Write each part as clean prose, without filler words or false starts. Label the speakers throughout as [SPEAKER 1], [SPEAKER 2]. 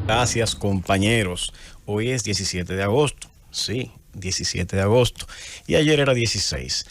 [SPEAKER 1] Gracias, compañeros. Hoy es 17 de agosto. Sí, 17 de agosto. Y ayer era 16.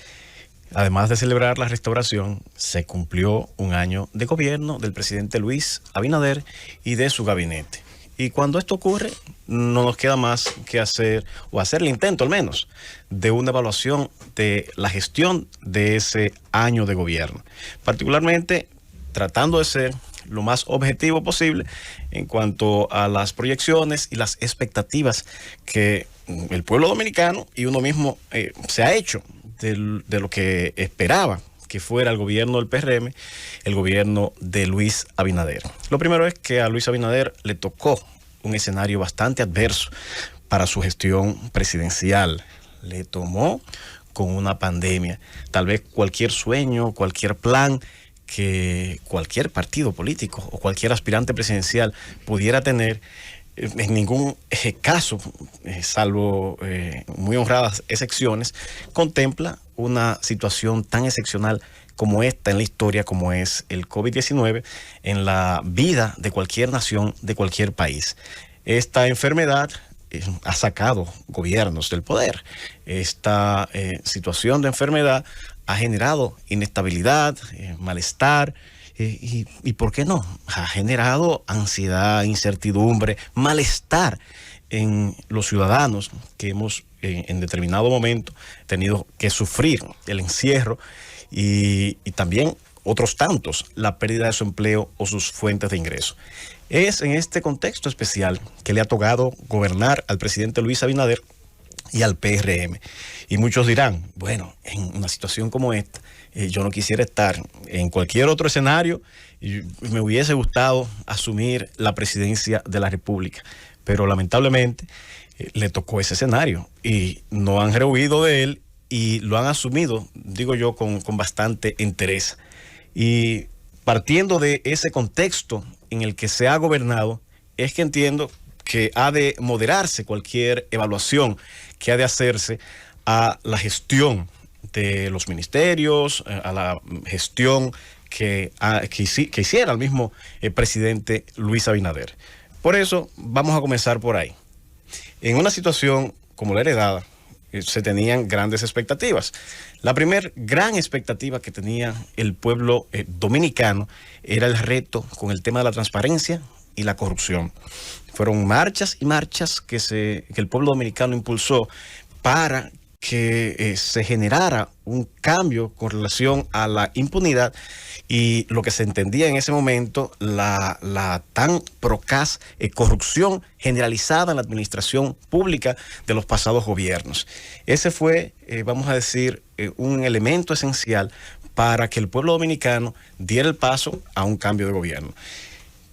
[SPEAKER 1] Además de celebrar la restauración, se cumplió un año de gobierno del presidente Luis Abinader y de su gabinete. Y cuando esto ocurre, no nos queda más que hacer, o hacer el intento al menos, de una evaluación de la gestión de ese año de gobierno. Particularmente tratando de ser lo más objetivo posible en cuanto a las proyecciones y las expectativas que el pueblo dominicano y uno mismo se ha hecho de lo que esperaba que fuera el gobierno del PRM, el gobierno de Luis Abinader. Lo primero es que a Luis Abinader le tocó un escenario bastante adverso para su gestión presidencial. Le tomó con una pandemia. Tal vez cualquier sueño, cualquier plan que cualquier partido político o cualquier aspirante presidencial pudiera tener, en ningún caso, salvo muy honradas excepciones, contempla una situación tan excepcional como esta en la historia, como es el COVID-19, en la vida de cualquier nación, de cualquier país. Esta enfermedad ha sacado gobiernos del poder. Esta situación de enfermedad ha generado inestabilidad, malestar, y ¿por qué no? Ha generado ansiedad, incertidumbre, malestar en los ciudadanos que hemos en determinado momento tenido que sufrir el encierro y también otros tantos, la pérdida de su empleo o sus fuentes de ingreso. Es en este contexto especial que le ha tocado gobernar al presidente Luis Abinader y al PRM. Y muchos dirán, bueno, en una situación como esta, yo no quisiera estar en cualquier otro escenario y me hubiese gustado asumir la presidencia de la República. Pero lamentablemente le tocó ese escenario y no han rehuido de él y lo han asumido, digo yo, con bastante entereza. Y partiendo de ese contexto en el que se ha gobernado, es que entiendo que ha de moderarse cualquier evaluación que ha de hacerse a la gestión de los ministerios, a la gestión que hiciera el mismo presidente Luis Abinader. Por eso vamos a comenzar por ahí. En una situación como la heredada, se tenían grandes expectativas. La primera gran expectativa que tenía el pueblo dominicano era el reto con el tema de la transparencia y la corrupción. Fueron marchas y marchas que el pueblo dominicano impulsó para que se generara un cambio con relación a la impunidad y lo que se entendía en ese momento, la tan procaz corrupción generalizada en la administración pública de los pasados gobiernos. Ese fue, vamos a decir, un elemento esencial para que el pueblo dominicano diera el paso a un cambio de gobierno.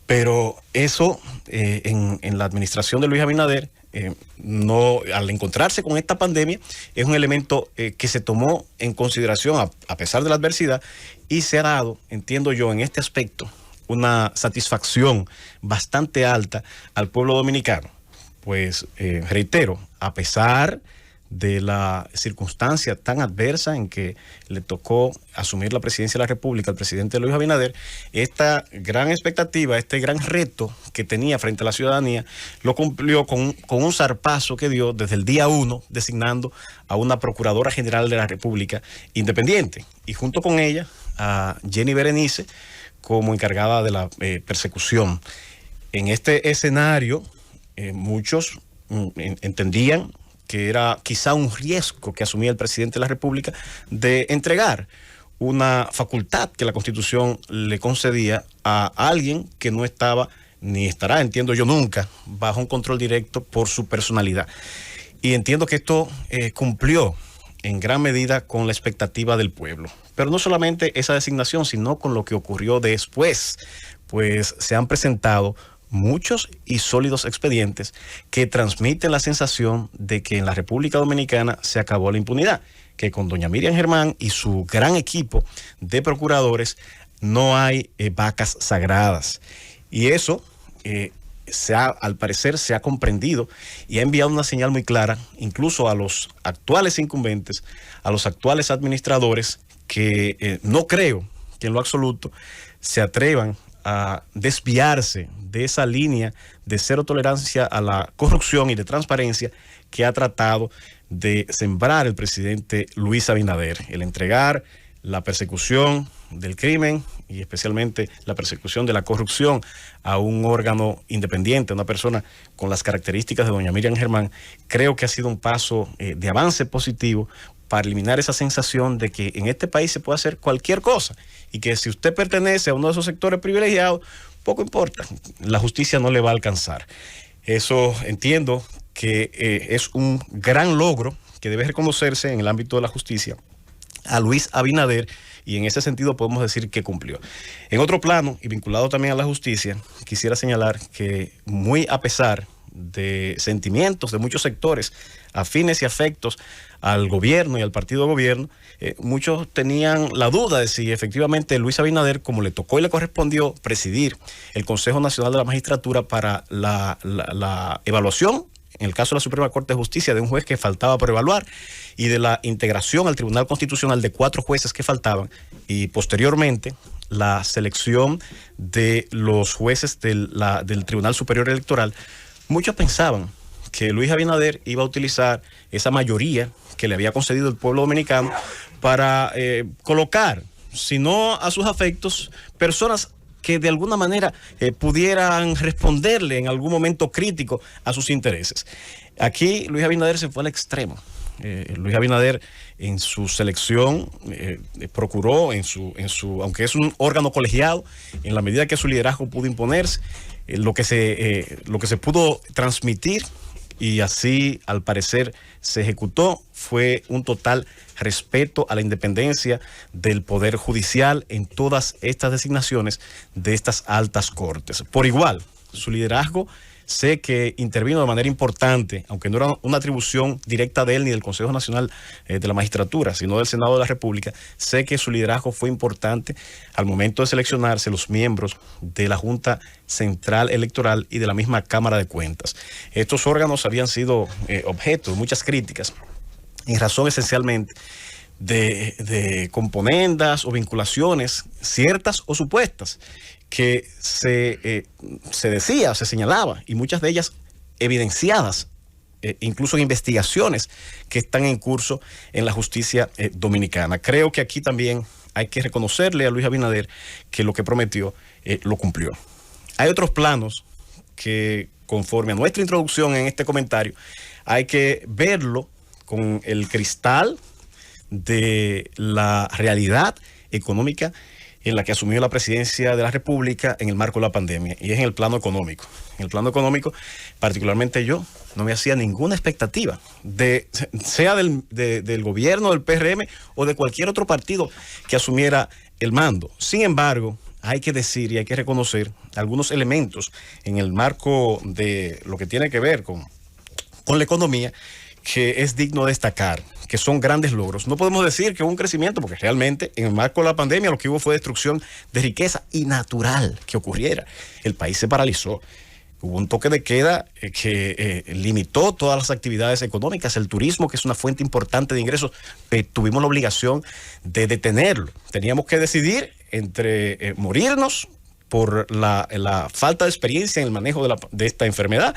[SPEAKER 1] Pero eso en la administración de Luis Abinader, no, al encontrarse con esta pandemia, es un elemento que se tomó en consideración a pesar de la adversidad y se ha dado, entiendo yo, en este aspecto, una satisfacción bastante alta al pueblo dominicano. Pues reitero, a pesar de la circunstancia tan adversa en que le tocó asumir la presidencia de la República al presidente Luis Abinader, esta gran expectativa, este gran reto que tenía frente a la ciudadanía, lo cumplió con un zarpazo que dio desde el día 1, designando a una Procuradora General de la República independiente, y junto con ella a Jenny Berenice como encargada de la persecución. En este escenario, muchos entendían que era quizá un riesgo que asumía el presidente de la República de entregar una facultad que la Constitución le concedía a alguien que no estaba ni estará, entiendo yo, nunca bajo un control directo por su personalidad. Y entiendo que esto cumplió en gran medida con la expectativa del pueblo. Pero no solamente esa designación, sino con lo que ocurrió después, pues se han presentado muchos y sólidos expedientes que transmiten la sensación de que en la República Dominicana se acabó la impunidad, que con doña Miriam Germán y su gran equipo de procuradores no hay vacas sagradas. Y eso al parecer se ha comprendido y ha enviado una señal muy clara, incluso a los actuales incumbentes, a los actuales administradores, que no creo que en lo absoluto se atrevan a desviarse de esa línea de cero tolerancia a la corrupción y de transparencia que ha tratado de sembrar el presidente Luis Abinader, el entregar la persecución del crimen y especialmente la persecución de la corrupción a un órgano independiente, una persona con las características de doña Miriam Germán. Creo que ha sido un paso de avance positivo para eliminar esa sensación de que en este país se puede hacer cualquier cosa y que si usted pertenece a uno de esos sectores privilegiados, poco importa, la justicia no le va a alcanzar. Eso entiendo que es un gran logro que debe reconocerse en el ámbito de la justicia a Luis Abinader, y en ese sentido podemos decir que cumplió. En otro plano, y vinculado también a la justicia, quisiera señalar que muy a pesar de sentimientos de muchos sectores afines y afectos al gobierno y al partido de gobierno, muchos tenían la duda de si efectivamente Luis Abinader, como le tocó y le correspondió presidir el Consejo Nacional de la Magistratura para la evaluación, en el caso de la Suprema Corte de Justicia, de un juez que faltaba por evaluar, y de la integración al Tribunal Constitucional de 4 jueces que faltaban, y posteriormente la selección de los jueces del Tribunal Superior Electoral, muchos pensaban que Luis Abinader iba a utilizar esa mayoría que le había concedido el pueblo dominicano para colocar, si no a sus afectos, personas que de alguna manera pudieran responderle en algún momento crítico a sus intereses. Aquí Luis Abinader se fue al extremo. Luis Abinader en su selección procuró, aunque es un órgano colegiado, en la medida que su liderazgo pudo imponerse, lo que se pudo transmitir y así al parecer se ejecutó fue un total respeto a la independencia del Poder Judicial en todas estas designaciones de estas altas cortes. Por igual, su liderazgo sé que intervino de manera importante, aunque no era una atribución directa de él ni del Consejo Nacional de la Magistratura, sino del Senado de la República. Sé que su liderazgo fue importante al momento de seleccionarse los miembros de la Junta Central Electoral y de la misma Cámara de Cuentas. Estos órganos habían sido objeto de muchas críticas en razón esencialmente de componendas o vinculaciones ciertas o supuestas que se decía, se señalaba, y muchas de ellas evidenciadas, incluso en investigaciones que están en curso en la justicia dominicana. Creo que aquí también hay que reconocerle a Luis Abinader que lo que prometió lo cumplió. Hay otros planos que, conforme a nuestra introducción en este comentario, hay que verlo con el cristal de la realidad económica en la que asumió la presidencia de la República en el marco de la pandemia, y es en el plano económico. En el plano económico, particularmente yo, no me hacía ninguna expectativa, sea del gobierno, del PRM o de cualquier otro partido que asumiera el mando. Sin embargo, hay que decir y hay que reconocer algunos elementos en el marco de lo que tiene que ver con la economía que es digno de destacar, que son grandes logros. No podemos decir que hubo un crecimiento, porque realmente en el marco de la pandemia lo que hubo fue destrucción de riqueza, y natural que ocurriera. El país se paralizó. Hubo un toque de queda que limitó todas las actividades económicas, el turismo, que es una fuente importante de ingresos, tuvimos la obligación de detenerlo. Teníamos que decidir entre morirnos por la falta de experiencia en el manejo de esta enfermedad,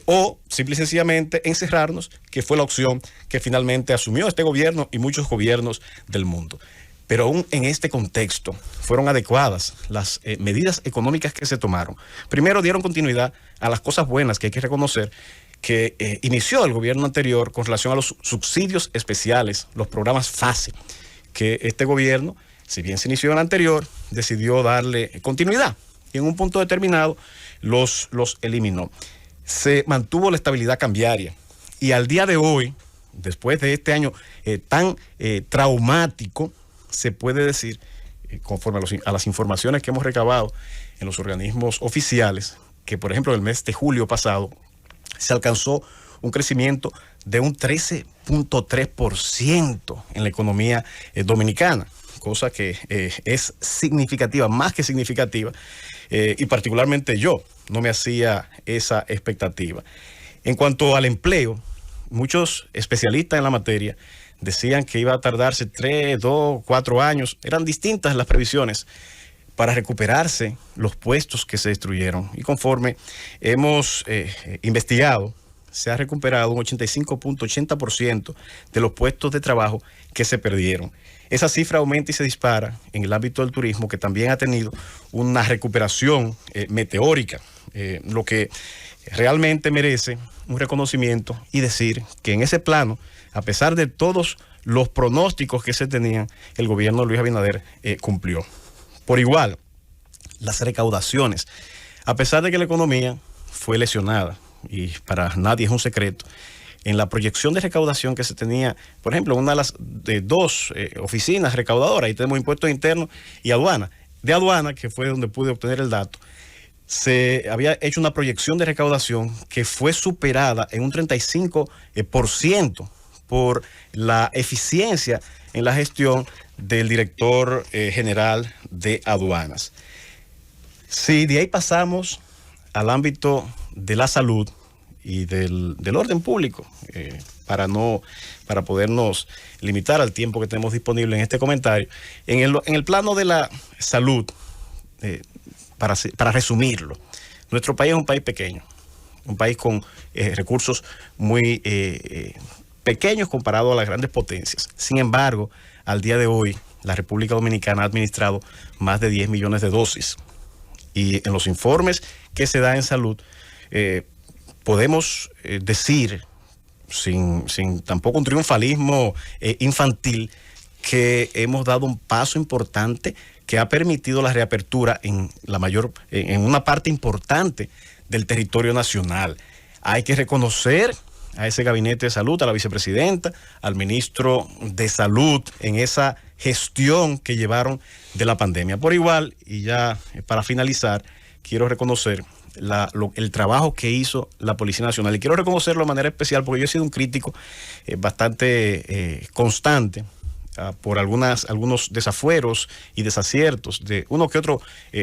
[SPEAKER 1] o simple y sencillamente encerrarnos, que fue la opción que finalmente asumió este gobierno y muchos gobiernos del mundo. Pero aún en este contexto fueron adecuadas las medidas económicas que se tomaron. Primero, dieron continuidad a las cosas buenas que hay que reconocer que inició el gobierno anterior con relación a los subsidios especiales, los programas FASE, que este gobierno, si bien se inició en el anterior, decidió darle continuidad y en un punto determinado los eliminó. Se mantuvo la estabilidad cambiaria, y al día de hoy, después de este año tan traumático, se puede decir, conforme a las informaciones que hemos recabado en los organismos oficiales, que por ejemplo en el mes de julio pasado se alcanzó un crecimiento de un 13.3% en la economía dominicana, cosa que es significativa, más que significativa, y particularmente yo no me hacía esa expectativa. En cuanto al empleo, muchos especialistas en la materia decían que iba a tardarse 3, 2, 4 años, eran distintas las previsiones para recuperarse los puestos que se destruyeron. Y conforme hemos investigado, se ha recuperado un 85.80% de los puestos de trabajo que se perdieron. Esa cifra aumenta y se dispara en el ámbito del turismo, que también ha tenido una recuperación meteórica, lo que realmente merece un reconocimiento y decir que en ese plano, a pesar de todos los pronósticos que se tenían, el gobierno de Luis Abinader cumplió. Por igual, las recaudaciones, a pesar de que la economía fue lesionada, y para nadie es un secreto, en la proyección de recaudación que se tenía, por ejemplo, una de las dos oficinas recaudadoras, ahí tenemos impuestos internos y aduana. De aduana, que fue donde pude obtener el dato, se había hecho una proyección de recaudación que fue superada en un 35% por la eficiencia en la gestión del director general de aduanas. Si de ahí pasamos al ámbito de la salud y del orden público, para podernos limitar al tiempo que tenemos disponible en este comentario, en el plano de la salud, para resumirlo, nuestro país es un país pequeño, un país con recursos muy pequeños comparado a las grandes potencias. Sin embargo, al día de hoy, la República Dominicana ha administrado más de 10 millones de dosis. Y en los informes que se da en salud, podemos decir, sin tampoco un triunfalismo infantil, que hemos dado un paso importante que ha permitido la reapertura en una parte importante del territorio nacional. Hay que reconocer a ese gabinete de salud, a la vicepresidenta, al ministro de salud en esa gestión que llevaron de la pandemia. Por igual, y ya para finalizar, quiero reconocer el trabajo que hizo la Policía Nacional, y quiero reconocerlo de manera especial porque yo he sido un crítico bastante constante por algunos desafueros y desaciertos de uno que otro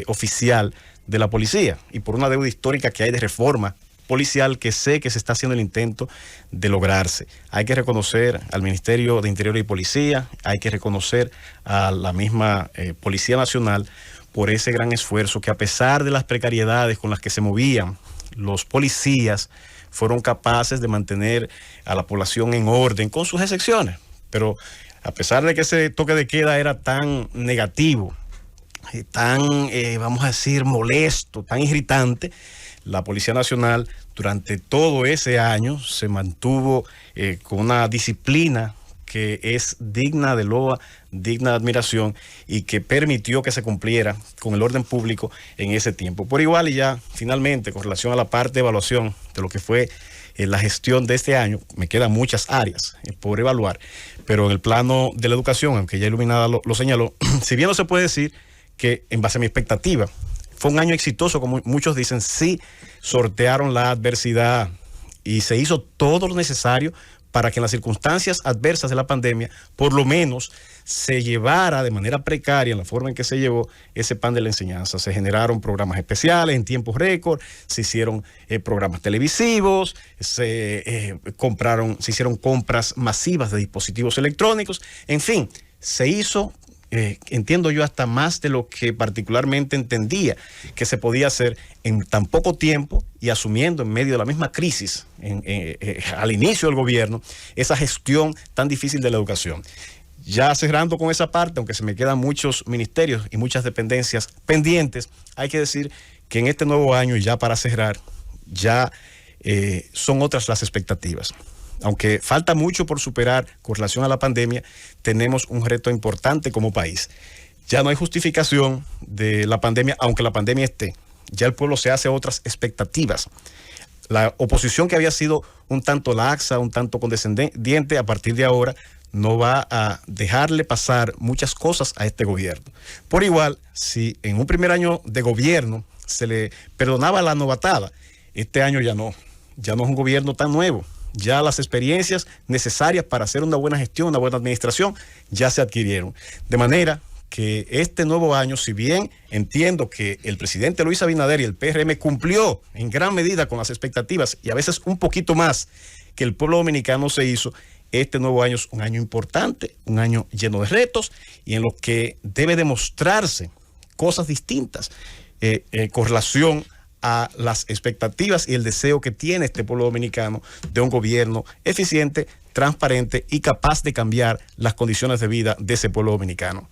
[SPEAKER 1] oficial de la policía, y por una deuda histórica que hay de reforma policial que sé que se está haciendo el intento de lograrse. Hay que reconocer al Ministerio de Interior y Policía, hay que reconocer a la misma Policía Nacional por ese gran esfuerzo que, a pesar de las precariedades con las que se movían los policías, fueron capaces de mantener a la población en orden, con sus excepciones. Pero a pesar de que ese toque de queda era tan negativo, tan, vamos a decir, molesto, tan irritante, la Policía Nacional durante todo ese año se mantuvo con una disciplina que es digna de loa, digna de admiración, y que permitió que se cumpliera con el orden público en ese tiempo. Por igual, y ya finalmente, con relación a la parte de evaluación de lo que fue la gestión de este año, me quedan muchas áreas por evaluar, pero en el plano de la educación, aunque ya Iluminada lo señaló, si bien no se puede decir que en base a mi expectativa fue un año exitoso, como muchos dicen, sí sortearon la adversidad y se hizo todo lo necesario para que en las circunstancias adversas de la pandemia, por lo menos se llevara de manera precaria, en la forma en que se llevó ese pan de la enseñanza. Se generaron programas especiales en tiempos récord, se hicieron programas televisivos, se hicieron compras masivas de dispositivos electrónicos, en fin, se hizo, entiendo yo, hasta más de lo que particularmente entendía que se podía hacer en tan poco tiempo, y asumiendo en medio de la misma crisis al inicio del gobierno esa gestión tan difícil de la educación. Ya cerrando con esa parte, aunque se me quedan muchos ministerios y muchas dependencias pendientes, hay que decir que en este nuevo año, ya para cerrar, ya son otras las expectativas. Aunque falta mucho por superar con relación a la pandemia, tenemos un reto importante como país. Ya no hay justificación de la pandemia, aunque la pandemia esté. Ya el pueblo se hace otras expectativas. La oposición, que había sido un tanto laxa, un tanto condescendiente, a partir de ahora no va a dejarle pasar muchas cosas a este gobierno. Por igual, si en un primer año de gobierno se le perdonaba la novatada, este año ya no es un gobierno tan nuevo. Ya las experiencias necesarias para hacer una buena gestión, una buena administración, ya se adquirieron. De manera que este nuevo año, si bien entiendo que el presidente Luis Abinader y el PRM cumplió en gran medida con las expectativas, y a veces un poquito más que el pueblo dominicano se hizo, este nuevo año es un año importante, un año lleno de retos, y en lo que debe demostrarse cosas distintas con relación a las expectativas y el deseo que tiene este pueblo dominicano de un gobierno eficiente, transparente y capaz de cambiar las condiciones de vida de ese pueblo dominicano.